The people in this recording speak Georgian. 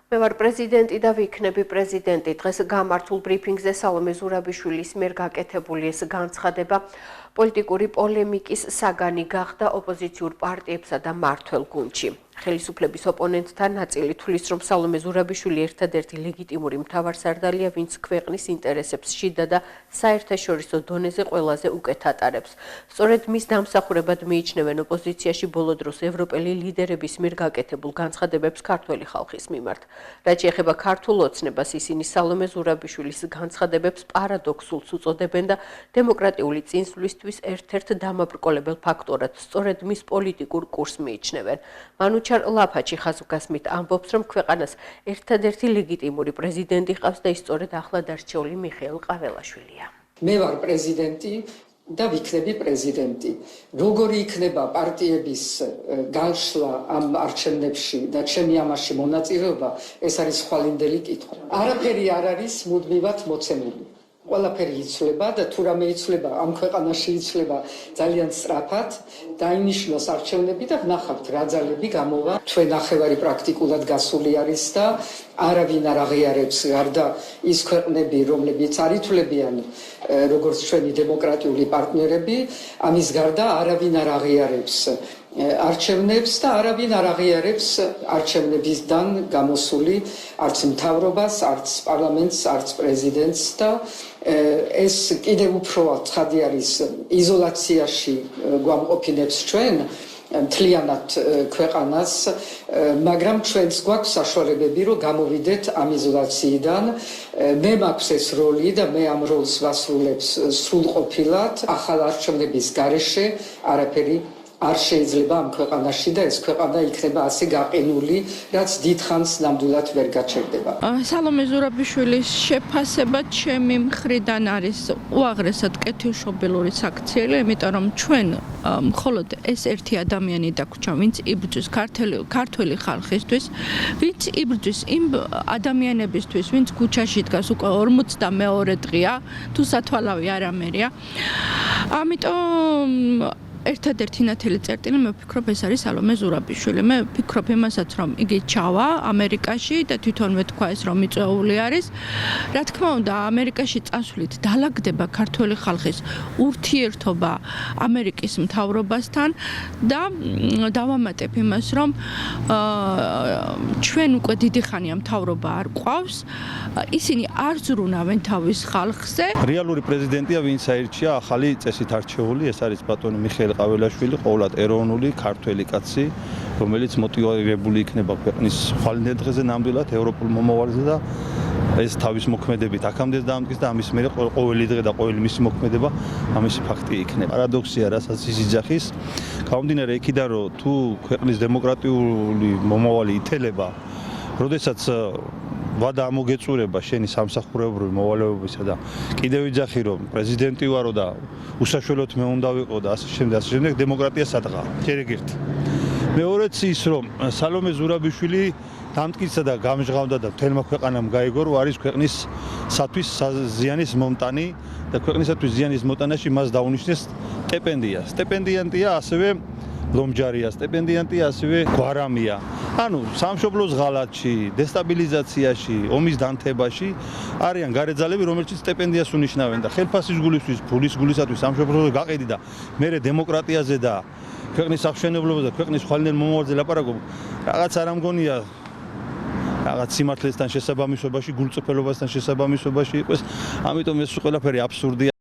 მე ვარ პრეზიდენტი და ვიქნები პრეზიდენტი. დღეს გამართულ ბრიფინგზე სალომე ზურაბიშვილის მიერ გაკეთებული ეს განცხადება პოლიტიკური პოლემიკის საგანი გახდა ოპოზიციურ პარტიებსა და მმართველ გუნდში. ხელისუფლების ოპონენტთა ნაწილი თვლის, რომ სალომე ზურაბიშვილი ერთადერთი ლეგიტიმური მთავარსარდალია, ვინც ქვეყნის ინტერესებს შიდა და საერთაშორისო დონეზე ყველაზე უკეთ ატარებს. სწორედ მის დამსახურებად მიიჩნევენ ოპოზიციაში ბოლო დროს ევროპელი ლიდერების მიერ გაკეთებულ განცხადებებს ქართველი ხალხის მიმართ. რაც შეეხება ქართულ ოცნებას, ისინი სალომე ზურაბიშვილის განცხადებებს პარადოქსულს უწოდებენ და დემოკრატიული წინსვლისთვის ერთ-ერთ დამაბრკოლებელ ფაქტორად სწორედ მის პოლიტიკურ კურსს მიიჩნევენ. მანუჩარ ლაფაჩი ხაზგასმით ამბობს, რომ ქვეყანას ერთადერთი ლეგიტიმური პრეზიდენტი ყავს და ის სწორედ ახლად არჩეული მიხეილ ყაველაშვილია. მე ვარ პრეზიდენტი და ვიქნები პრეზიდენტი. როგორი იქნება პარტიების განშლა ამ არჩევნებში და ჩემი ამაში მონაწილეობა, ეს არის ხვალინდელი კითხვა. არაფერი არ არის მუდმივად მოცემული. ყველაფერი იცვლება და თუ რამე იცვლება, ამ ქვეყანაში იცვლება ძალიან სწრაფად, დაინიშნოს არჩევნები და ვნახავთ რა ძალები გამოვა. ჩვენ ნახევარი პრაქტიკულად გასული არის და არავინ არ აღიარებს გარდა ის ქვეყნები, რომლებიც არ ითვლებიან როგორც ჩვენი დემოკრატიული პარტნიორები, ამის გარდა არავინ არ აღიარებს არჩევნებს და არავინ არ აღიარებს არჩევნებისგან გამოსული არც მთავრობას, არც პარლამენტს, არც პრეზიდენტს და ეს კიდევ უფრო ცხადი არის იზოლაციაში გვამყოფინებს ჩვენ მთლიანად ქვეყანას, მაგრამ ჩვენს გვაქვს საშუალებები, რომ გამოვიდეთ ამ იზოლაციიდან. მე მაქვს ეს როლი და მე ამ როლს ვასრულებს სრულყოფილად. ახალ არჩევნების გარეშე არაფერი არ შეიძლება ამ ქვეყანაში და ეს ქვეყანა იქნება ასე გაყინული, რაც დიდხანს ნამდვილად ვერ გაჩერდება. სალომე ზურაბიშვილის შეფასება ჩემი მხრიდან არის უაღრესად კეთილშობილური საქციელი, იმიტომ რომ ჩვენ მხოლოდ ეს ერთი ადამიანი დაგვრჩა, ვინც იბრძვის ქართველი ხალხისთვის, ვინც იბრძვის იმ ადამიანებისთვის, ვინც ქუჩაში დგას უკვე 42 დღეა, თუ სათვალავი არამერია. ამიტომ ერთადერთი ნათელი წერტილი მე ვფიქრობ ეს არის სალომე ზურაბიშვილი. მე ვფიქრობ იმასაც, რომ იგი ჩავა ამერიკაში და თვითონვე თქვა ეს, რომ მიწვეული არის. რა თქმა უნდა, ამერიკაში წასვლით დალაგდება ქართველი ხალხის ურთიერთობა ამერიკის მთავრობასთან და დავამატებ იმას, რომ ჩვენ უკვე დიდი ხანია მთავრობა არ ყავს. ისინი არ ზრუნავენ თავის ხალხზე. რეალური პრეზიდენტია, ვინც აირჩია ახალი წესით არჩეული, ეს არის ბატონი მიხეილ ყაველაშვილი, ყოველად ეროვნული ქართველი კაცი, რომელიც მოტივირებული იქნება ქვეყნის ხვალინდელ დღეზე ნამდვილად ევროპულ მომავალზე და ეს თავის მოქმედებით აქამდე დაამტკიц და ამის მერე ყოველი დღე და ყოველი მისი მოქმედება ამისი ფაქტი იქნება. პარადოქსია, რასაც ის იძახის, გამომდინარე იქიდან, რომ თუ ქვეყნის დემოკრატიული მომავალი ითელება, როდესაც ვადა ამოგეწურება შენი სამსახურებრივი მოვალეობისა და კიდევ იძახი, რომ პრეზიდენტი ვარო და უსაშველოდ მე უნდა ვიყო და ასე შემდეგ, დემოკრატია სადღაა. ჯერეგერთ. მეორეც ის, რომ სალომე ზურაბიშვილი დამტკიცა და გამჟღავნდა და მთელმა ქვეყანამ გაიგო, რომ არის ქვეყნისათვის ზიანის მომტანი და ქვეყნისათვის ზიანის მომტანაში მას დაუნიშნეს სტიპენდია. სტიპენდიანტია ასევე ლომჯარია, სტიპენდიანტია ასევე გვარამია. ანუ სამშობლოს ღალატში, დესტაბილიზაციაში, ომის დანთებაში არიან გარეძალები, რომელშიც სტიპენდიას უნიშნავენ და ხელფასის გულისთვის, ფულის გულისათვის სამშობლოზე გაყიდი და მერე დემოკრატიაზე და ქვეყნის აღშენებლობაზე და ქვეყნის ხვალინდელ მომავალზე ლაპარაკობ, რაღაც არ ამგონია რაღაც სიმართლესთან შესაბამისობაში, გულწრფელობასთან შესაბამისობაში იყოს. ამიტომ ეს ყველაფერი აბსურდია.